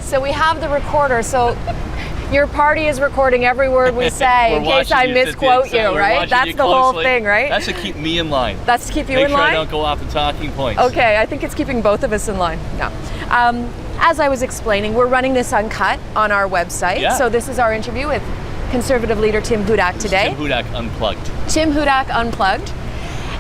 So we have the recorder. So your party is recording every word we say in case I misquote you, right? That's the whole thing, right? That's to keep me in line. That's to keep you in line? Make sure I don't go off the talking points. Okay, I think it's keeping both of us in line. No. As I was explaining, we're running this uncut on our website. Yeah. So this is our interview with Conservative leader Tim Hudak today. Tim Hudak Unplugged. Tim Hudak Unplugged.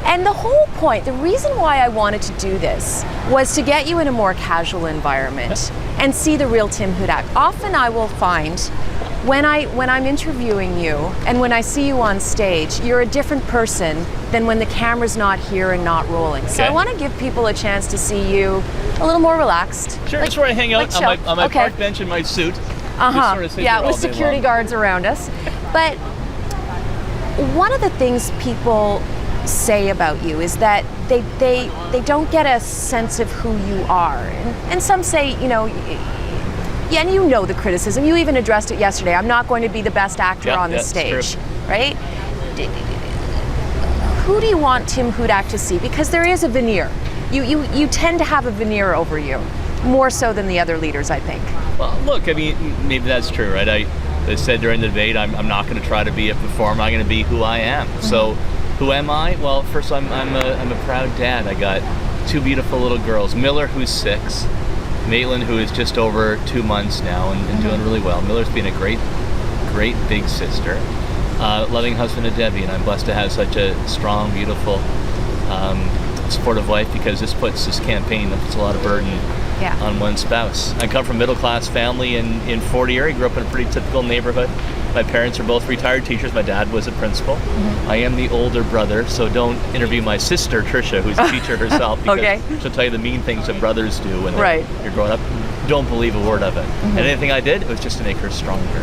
And the whole point, the reason why I wanted to do this was to get you in a more casual environment and see the real Tim Hudak. Often I will find when I'm interviewing you and when I see you on stage, you're a different person than when the camera's not here and not rolling. So I want to give people a chance to see you a little more relaxed. Sure, that's where I hang out on my park bench in my suit. Yeah, with security guards around us. But one of the things people say about you is that they don't get a sense of who you are. And some say, you know, yeah, and you know the criticism. You even addressed it yesterday. I'm not going to be the best actor on the stage, right? Who do you want Tim Hudak to see? Because there is a veneer. You tend to have a veneer over you, more so than the other leaders, I think. Well, look, I mean, maybe that's true, right? I said during the debate, I'm not going to try to be a performer. I'm going to be who I am. Mm-hmm. So, who am I? Well, first, I'm a proud dad. I got two beautiful little girls, Miller, who's 6, Maitland, who is just over 2 months now and doing really well. Miller's been a great big sister, loving husband to Debbie, and I'm blessed to have such a strong, beautiful, supportive wife, because this campaign puts a lot of burden on one spouse. I come from a middle-class family in Fort Erie. Grew up in a pretty typical neighborhood. My parents are both retired teachers. My dad was a principal. Mm-hmm. I am the older brother, so don't interview my sister, Tricia, who's a teacher herself, because she'll tell you the mean things that brothers do when you're growing up. Don't believe a word of it. Mm-hmm. And anything I did, it was just to make her stronger.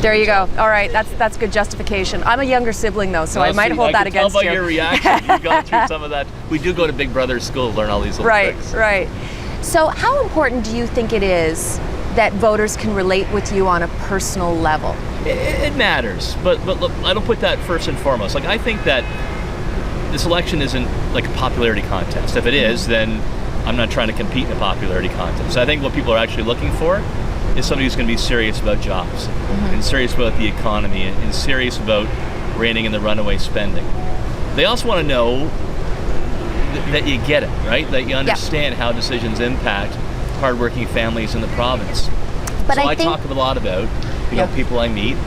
There you go. All right, that's good justification. I'm a younger sibling, though, so I might hold that against you. I can tell by your reaction. You've gone through some of that. We do go to Big Brother school to learn all these little tricks. Right. So how important do you think it is that voters can relate with you on a personal level? It matters, but look, I don't put that first and foremost. Like, I think that this election isn't like a popularity contest. If it is, then I'm not trying to compete in a popularity contest. I think what people are actually looking for is somebody who's going to be serious about jobs, and serious about the economy, and serious about reining in the runaway spending. They also want to know that you get it, right? That you understand how decisions impact hardworking families in the province. But so I talk a lot about people I meet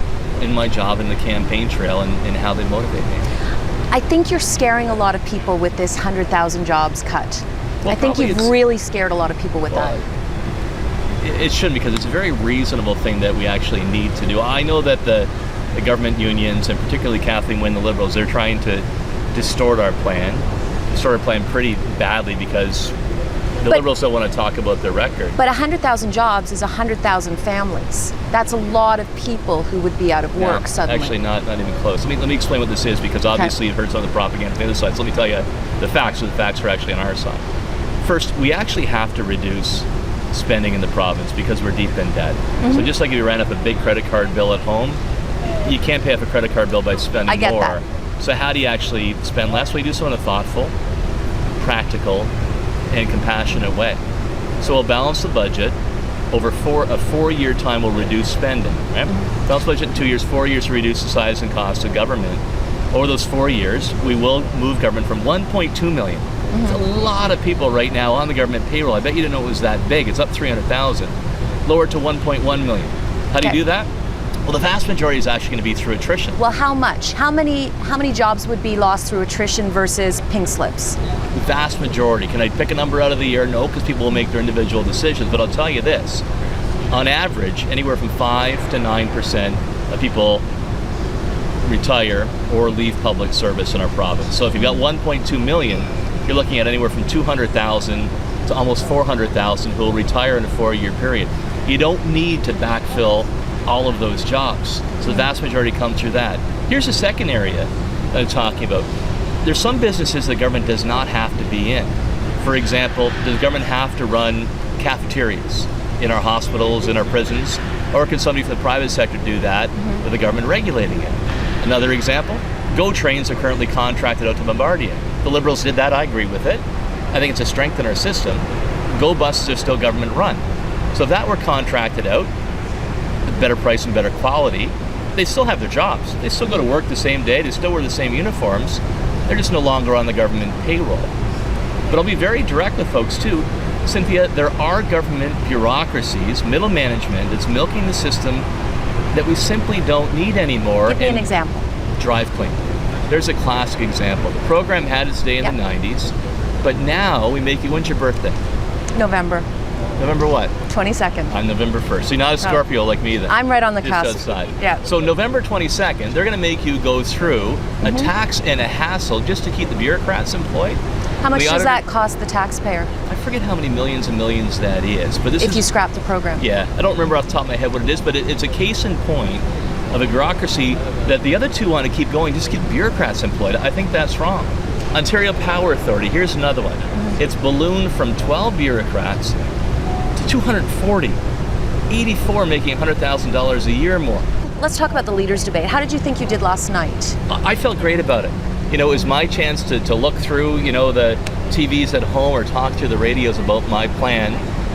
in my job in the campaign trail and how they motivate me. I think you're scaring a lot of people with this 100,000 jobs cut. Well, I think you've really scared a lot of people with that. It shouldn't, because it's a very reasonable thing that we actually need to do. I know that the government unions, and particularly Kathleen, Wynne, the Liberals, they're trying to distort our plan pretty badly, because the Liberals don't want to talk about their record. But 100,000 jobs is 100,000 families. That's a lot of people who would be out of work suddenly. Actually, not even close. Let me explain what this is, because obviously you've heard some of the propaganda on the other side. So let me tell you the facts, so the facts are actually on our side. First, we actually have to reduce spending in the province because we're deep in debt. Mm-hmm. So just like if you ran up a big credit card bill at home, you can't pay off a credit card bill by spending more. That. So how do you actually spend less? Well, you do so in a thoughtful, practical, and compassionate way. So we'll balance the budget. Over a 4-year time, we'll reduce spending. Right? Mm-hmm. Balance the budget in 2 years, 4 years to reduce the size and cost of government. Over those 4 years, we will move government from 1.2 million. Mm-hmm. It's a lot of people right now on the government payroll. I bet you didn't know it was that big. It's up 300,000. Lower it to 1.1 million. How do you do that? Well, the vast majority is actually going to be through attrition. Well, how much? How many jobs would be lost through attrition versus pink slips? The vast majority. Can I pick a number out of the air? No, because people will make their individual decisions. But I'll tell you this. On average, anywhere from 5 to 9% of people retire or leave public service in our province. So if you've got 1.2 million, you're looking at anywhere from 200,000 to almost 400,000 who will retire in a 4-year period. You don't need to backfill all of those jobs. So the vast majority come through that. Here's the second area that I'm talking about. There's some businesses the government does not have to be in. For example, does the government have to run cafeterias in our hospitals, in our prisons? Or can somebody from the private sector do that with the government regulating it? Another example, GO trains are currently contracted out to Bombardier. The Liberals did that, I agree with it. I think it's a strength in our system. GO buses are still government run. So So if that were contracted out, at better price and better quality, they still have their jobs. They still go to work the same day. They still wear the same uniforms. They're just no longer on the government payroll. But I'll be very direct with folks too. Cynthia, there are government bureaucracies, middle management that's milking the system that we simply don't need anymore. Give me an example. Drive clean. There's a classic example. The program had its day in the 90s, but now we make you, when's your birthday? November. November what? 22nd. On November 1st. So you're not a Scorpio like me then. I'm right on the just cusp. outside. Yeah. So November 22nd, they're going to make you go through a tax and a hassle just to keep the bureaucrats employed. How much does that cost the taxpayer? I forget how many millions and millions that is, but this if you scrap the program. Yeah, I don't remember off the top of my head what it is, but it's a case in point of a bureaucracy that the other two want to keep going, just keep bureaucrats employed. I think that's wrong. Ontario Power Authority, here's another one. It's ballooned from 12 bureaucrats to 240. 84 making $100,000 a year more. Let's talk about the leaders' debate. How did you think you did last night? I felt great about it. You know, it was my chance to look through, you know, the TVs at home or talk to the radios about my plan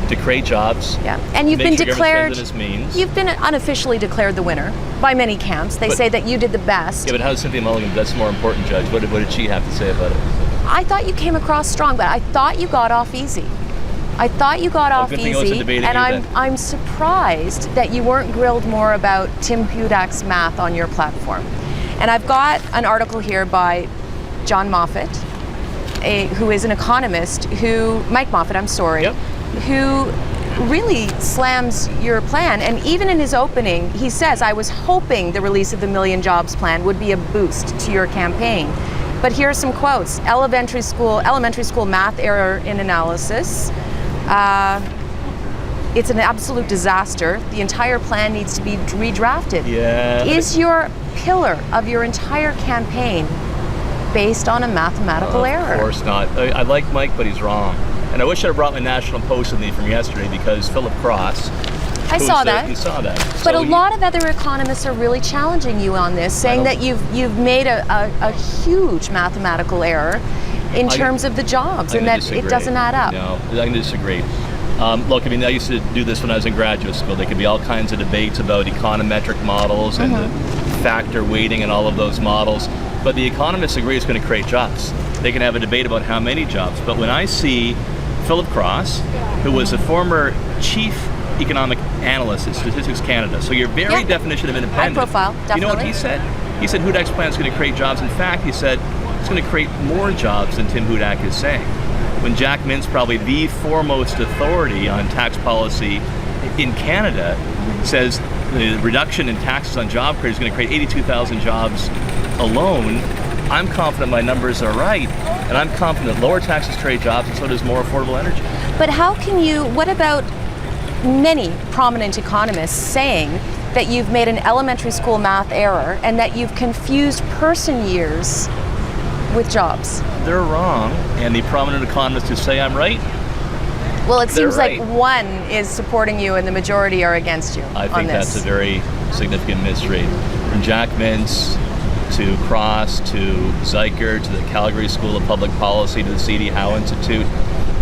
to create jobs. Yeah, and you've been declared. Means. You've been unofficially declared the winner by many camps. They say that you did the best. Yeah, but how's Cynthia Mulligan? That's more important, Judge. What did she have to say about it? I thought you came across strong, but I thought you got off easy. I thought you got off easy, and I'm surprised that you weren't grilled more about Tim Hudak's math on your platform. And I've got an article here by John Moffat, who is an economist, Mike Moffat, I'm sorry, who really slams your plan. And even in his opening, he says, I was hoping the release of the Million Jobs Plan would be a boost to your campaign. But here are some quotes. Elementary school math error in analysis. It's an absolute disaster. The entire plan needs to be redrafted. Yeah. Is your pillar of your entire campaign based on a mathematical error? Of course not. I like Mike, but he's wrong. And I wish I'd brought my National Post with me from yesterday because Philip Cross. I saw that. You saw that. But a lot of other economists are really challenging you on this, saying that you've made a huge mathematical error in terms of the jobs, and that it doesn't add up. No, I'm going to disagree. Look, I mean, I used to do this when I was in graduate school. There could be all kinds of debates about econometric models and the factor weighting and all of those models. But the economists agree it's going to create jobs. They can have a debate about how many jobs. But when I see Philip Cross, who was a former chief economic analyst at Statistics Canada, so your very definition of independent. High profile, definitely. You know what he said? He said Hudak's plan is going to create jobs. In fact, he said it's going to create more jobs than Tim Hudak is saying. When Jack Mintz, probably the foremost authority on tax policy in Canada, says the reduction in taxes on job creators is going to create 82,000 jobs alone, I'm confident my numbers are right, and I'm confident lower taxes create jobs, and so does more affordable energy. But what about many prominent economists saying that you've made an elementary school math error and that you've confused person years with jobs? They're wrong, and the prominent economists who say I'm right, well, it seems right. like one is supporting you and the majority are against you on this. I think that's a very significant misread. From Jack Mintz to Cross to Zeiker to the Calgary School of Public Policy to the C.D. Howe Institute,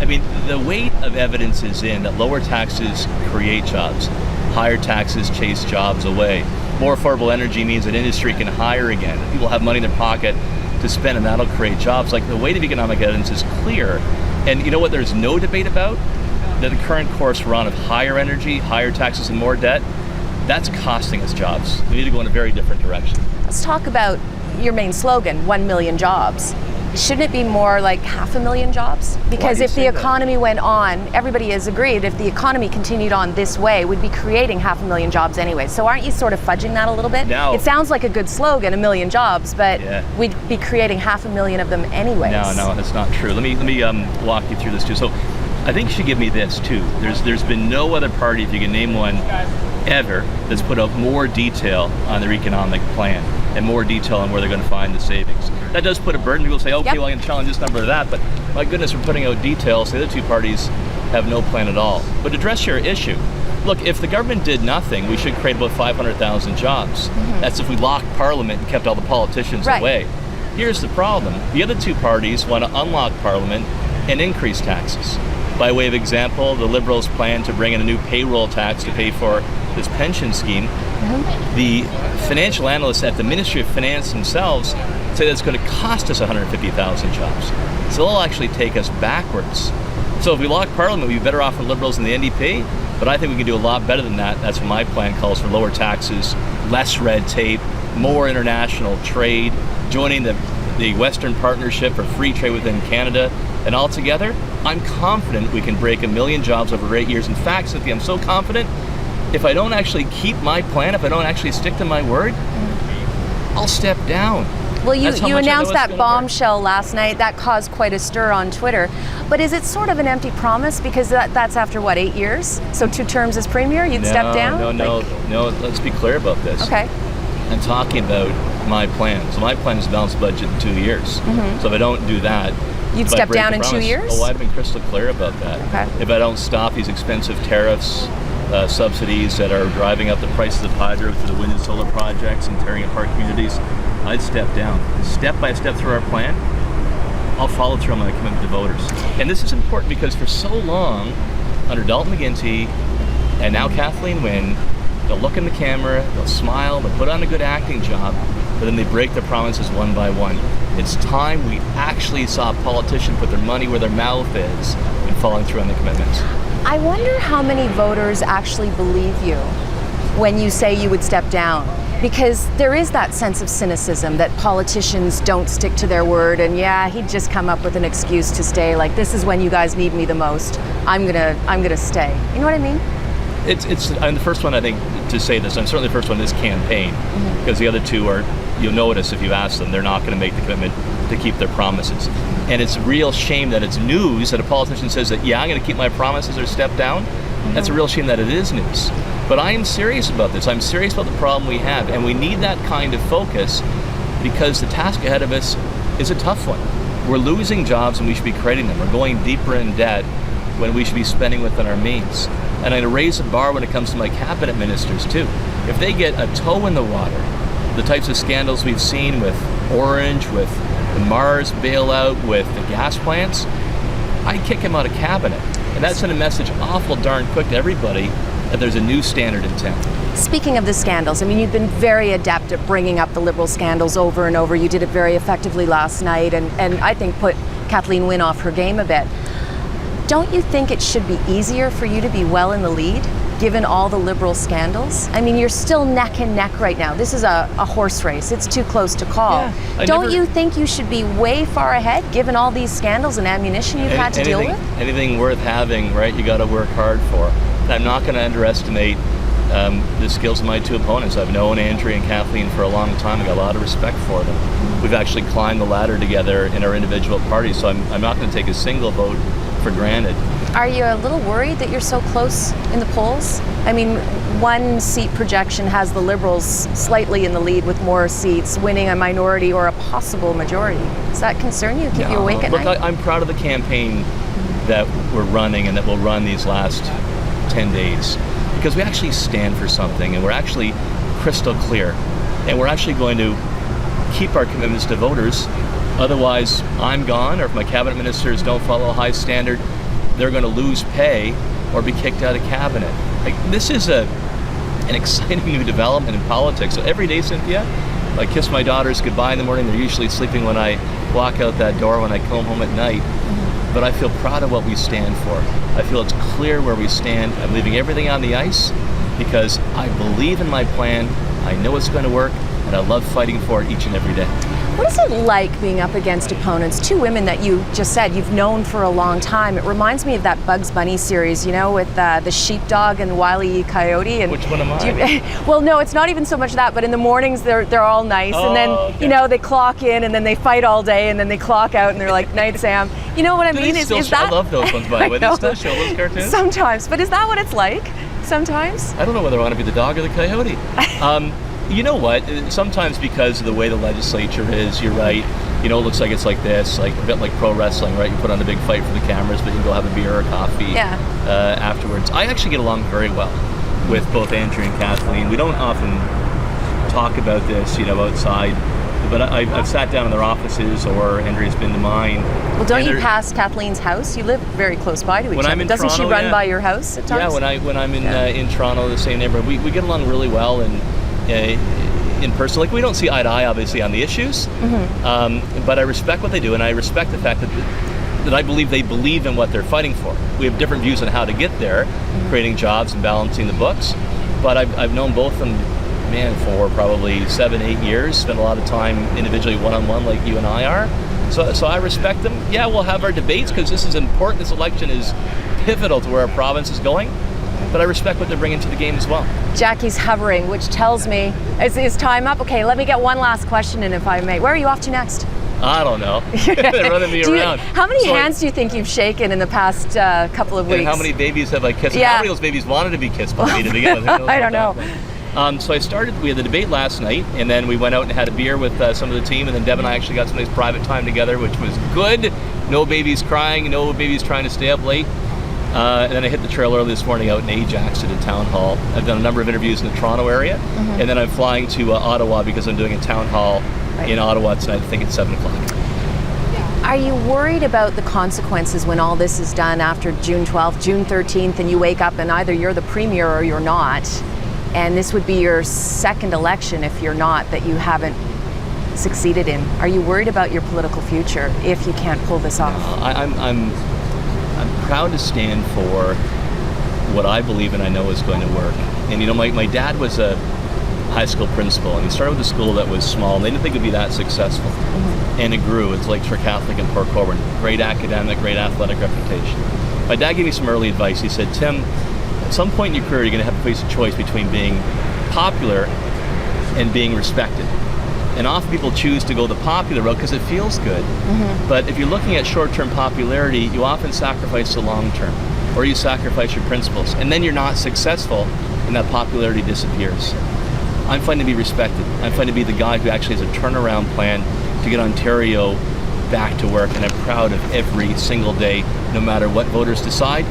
I mean, the weight of evidence is in that lower taxes create jobs. Higher taxes chase jobs away. More affordable energy means that industry can hire again. People have money in their pocket to spend, and that'll create jobs. Like, the weight of economic evidence is clear. And you know what there's no debate about? That the current course we're on of higher energy, higher taxes, and more debt, that's costing us jobs. We need to go in a very different direction. Let's talk about your main slogan, 1 million jobs. Shouldn't it be more like 500,000 jobs? Because if the economy went on, everybody has agreed, if the economy continued on this way, we'd be creating 500,000 jobs anyway. So aren't you sort of fudging that a little bit? No. It sounds like a good slogan, 1 million jobs, but we'd be creating 500,000 of them anyways. No, that's not true. Let me walk you through this too. So I think you should give me this too. There's been no other party, if you can name one, ever that's put out more detail on their economic plan and more detail on where they're going to find the savings. That does put a burden. People say, okay, well, I can challenge this number or that, but my goodness, we're putting out details. The other two parties have no plan at all. But to address your issue, look, if the government did nothing, we should create about 500,000 jobs. That's if we locked Parliament and kept all the politicians away. Here's the problem. The other two parties want to unlock Parliament and increase taxes. By way of example, the Liberals plan to bring in a new payroll tax to pay for this pension scheme. The financial analysts at the Ministry of Finance themselves say that it's going to cost us 150,000 jobs. So it'll actually take us backwards. So if we lock Parliament, we'd be better off for Liberals than the NDP, but I think we can do a lot better than that. That's what my plan calls for: lower taxes, less red tape, more international trade, joining the Western Partnership for Free Trade within Canada, and altogether, I'm confident we can break 1 million jobs over 8 years. In fact, Cynthia, I'm so confident, if I don't actually keep my plan, if I don't actually stick to my word, I'll step down. Well, you announced that bombshell last night. That caused quite a stir on Twitter. But is it sort of an empty promise? Because that's after, what, 8 years? So 2 terms as Premier, you'd step down? No, let's be clear about this. Okay. I'm talking about my plan. So my plan is to balance the budget in 2 years. So if I don't do that, you'd step down in 2 years? Oh, I've been crystal clear about that. Okay. If I don't stop these expensive tariffs, subsidies that are driving up the prices of hydro through the wind and solar projects and tearing apart communities, I'd step down. Step by step through our plan, I'll follow through on my commitment to voters. And this is important because for so long, under Dalton McGuinty and now Kathleen Wynne, they'll look in the camera, they'll smile, they'll put on a good acting job, but then they break their promises one by one. It's time we actually saw a politician put their money where their mouth is and following through on the commitments. I wonder how many voters actually believe you when you say you would step down. Because there is that sense of cynicism that politicians don't stick to their word, and yeah, he'd just come up with an excuse to stay, like, this is when you guys need me the most. I'm gonna stay. You know what I mean? I'm the first one, I think, to say this. I'm certainly the first one in this campaign, because the other two are, you'll notice if you ask them, they're not going to make the commitment to keep their promises. And it's a real shame that it's news that a politician says that, yeah, I'm going to keep my promises or step down. That's a real shame that it is news. But I am serious about this. I'm serious about the problem we have, and we need that kind of focus because the task ahead of us is a tough one. We're losing jobs and we should be creating them. We're going deeper in debt when we should be spending within our means. And I'm going to raise the bar when it comes to my cabinet ministers too. If they get a toe in the water, the types of scandals we've seen with Orange, with the Mars bailout, with the gas plants, I'd kick him out of cabinet. And that sent a message awful darn quick to everybody that there's a new standard in town. Speaking of the scandals, I mean, you've been very adept at bringing up the Liberal scandals over and over. You did it very effectively last night, and I think put Kathleen Wynne off her game a bit. Don't you think it should be easier for you to be well in the lead, given all the Liberal scandals? I mean, you're still neck and neck right now. This is a horse race. It's too close to call. Yeah, Don't you think you should be way far ahead, given all these scandals and ammunition you've had to deal with? Anything worth having, right, you got to work hard for. And I'm not going to underestimate the skills of my two opponents. I've known Andrea and Kathleen for a long time. I've got a lot of respect for them. We've actually climbed the ladder together in our individual parties, so I'm not going to take a single vote for granted. Are you a little worried that you're so close in the polls? I mean, one seat projection has the Liberals slightly in the lead with more seats, winning a minority or a possible majority. Does that concern you, keep you awake at night? Look, I'm proud of the campaign that we're running and that we'll run these last 10 days because we actually stand for something and we're actually crystal clear and we're actually going to keep our commitments to voters. Otherwise, I'm gone, or if my cabinet ministers don't follow a high standard, they're going to lose pay or be kicked out of cabinet. Like, this is an exciting new development in politics. So every day, Cynthia, I kiss my daughters goodbye in the morning. They're usually sleeping when I walk out that door when I come home at night. But I feel proud of what we stand for. I feel it's clear where we stand. I'm leaving everything on the ice because I believe in my plan. I know it's going to work, and I love fighting for it each and every day. What is it like being up against opponents, two women that you just said you've known for a long time? It reminds me of that Bugs Bunny series, you know, with the sheepdog and Wile E. Coyote. And which one am I? Well, no, it's not even so much that, but in the mornings they're all nice, and then okay. You know, they clock in and then they fight all day and then they clock out and they're like, "Night, Sam." You know what I mean? Is that? I love those ones, by the way. They still show those cartoons? Sometimes, but is that what it's like? Sometimes? I don't know whether I want to be the dog or the coyote. You know what? Sometimes because of the way the legislature is, you're right. You know, it looks like it's like this, like a bit like pro wrestling, right? You put on a big fight for the cameras, but you can go have a beer or coffee afterwards. I actually get along very well with both Andrea and Kathleen. We don't often talk about this, you know, outside But I've sat down in their offices, or Andrea's been to mine. Well, don't you pass Kathleen's house? You live very close by to each When other. I'm in Doesn't Toronto, she run yeah. by your house at times? Yeah, when I'm in Toronto, the same neighborhood, we get along really well, and in person. Like, we don't see eye to eye, obviously, on the issues, but I respect what they do, and I respect the fact that I believe they believe in what they're fighting for. We have different views on how to get there, creating jobs and balancing the books, but I've known both of them, man, for probably 7-8 years, spent a lot of time individually one-on-one like you and I are. So I respect them. Yeah, we'll have our debates because this is important. This election is pivotal to where our province is going, but I respect what they're bringing to the game as well. Jackie's hovering, which tells me, is time up? Okay, let me get one last question in, if I may. Where are you off to next? I don't know. They're running me around. How many hands do you think you've shaken in the past couple of weeks? And how many babies have I kissed? Yeah. How many of those babies wanted to be kissed by me to begin with? I don't know. So we had the debate last night, and then we went out and had a beer with some of the team, and then Deb and I actually got some nice private time together, which was good. No babies crying, no babies trying to stay up late. And then I hit the trail early this morning out in Ajax at a town hall. I've done a number of interviews in the Toronto area, and then I'm flying to Ottawa because I'm doing a town hall in Ottawa tonight. I think it's 7 o'clock. Are you worried about the consequences when all this is done after June 12th, June 13th, and you wake up and either you're the premier or you're not, and this would be your second election if you're not, that you haven't succeeded in? Are you worried about your political future if you can't pull this off? I'm proud to stand for what I believe and I know is going to work. And you know, my dad was a high school principal, and he started with a school that was small, and they didn't think it would be that successful. And it grew. It's Lakeshore Catholic in Port Colborne. Great academic, great athletic reputation. My dad gave me some early advice. He said, Tim, at some point in your career, you're going to have to face a choice between being popular and being respected. And often people choose to go the popular road because it feels good. But if you're looking at short-term popularity, you often sacrifice the long-term, or you sacrifice your principles, and then you're not successful, and that popularity disappears. I'm finding to be respected. I'm finding to be the guy who actually has a turnaround plan to get Ontario back to work, and I'm proud of every single day, no matter what voters decide,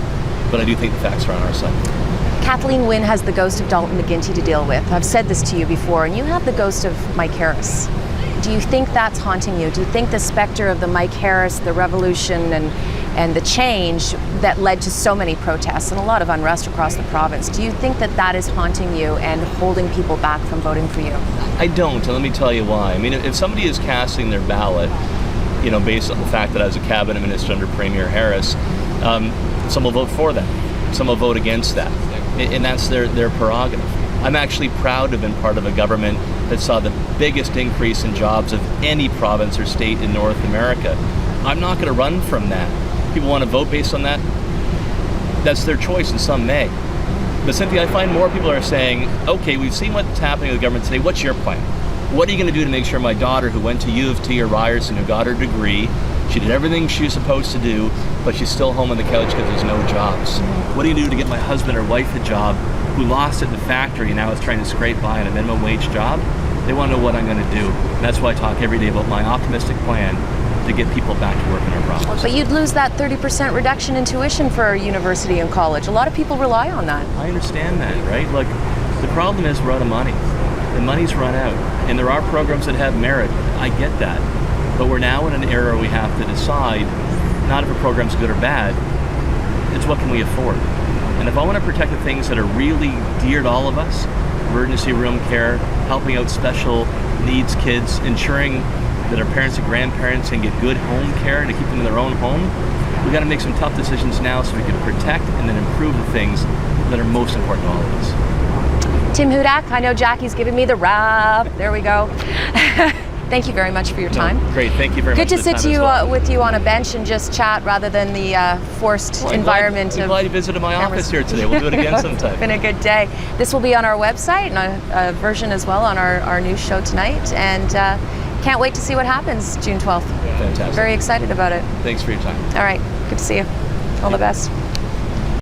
but I do think the facts are on our side. Kathleen Wynne has the ghost of Dalton McGuinty to deal with. I've said this to you before, and you have the ghost of Mike Harris. Do you think that's haunting you? Do you think the specter of the Mike Harris, the revolution, and the change that led to so many protests and a lot of unrest across the province, do you think that that is haunting you and holding people back from voting for you? I don't, and let me tell you why. I mean, if somebody is casting their ballot, you know, based on the fact that I was a cabinet minister under Premier Harris, some will vote for that, some will vote against that, and that's their prerogative. I'm actually proud to have been part of a government that saw the biggest increase in jobs of any province or state in North America. I'm not going to run from that. People want to vote based on that. That's their choice, and some may. But Cynthia, I find more people are saying, okay, we've seen what's happening with the government today. What's your plan? What are you going to do to make sure my daughter, who went to U of T or Ryerson, who got her degree, she did everything she was supposed to do, but she's still home on the couch because there's no jobs? What are you going to do to get my husband or wife a job, who lost it in the factory and now is trying to scrape by on a minimum wage job? They want to know what I'm going to do. And that's why I talk every day about my optimistic plan to get people back to work in our province. But you'd lose that 30% reduction in tuition for university and college. A lot of people rely on that. I understand that, right? Look, the problem is we're out of money. The money's run out. And there are programs that have merit. I get that. But we're now in an era where we have to decide not if a program's good or bad, it's what can we afford. And if I want to protect the things that are really dear to all of us, emergency room care, helping out special needs kids, ensuring that our parents and grandparents can get good home care to keep them in their own home, we've got to make some tough decisions now so we can protect and then improve the things that are most important to all of us. Tim Hudak, I know Jackie's giving me the wrap. There we go. Thank you very much for your time. Great, thank you very much. Good to sit with you on a bench and just chat rather than the forced environment. I'm glad you visited my office here today. We'll do it again sometime. It's been a good day. This will be on our website and a version as well on our news show tonight. And can't wait to see what happens June 12th. Fantastic. Very excited about it. Thanks for your time. All right, good to see you. All the best.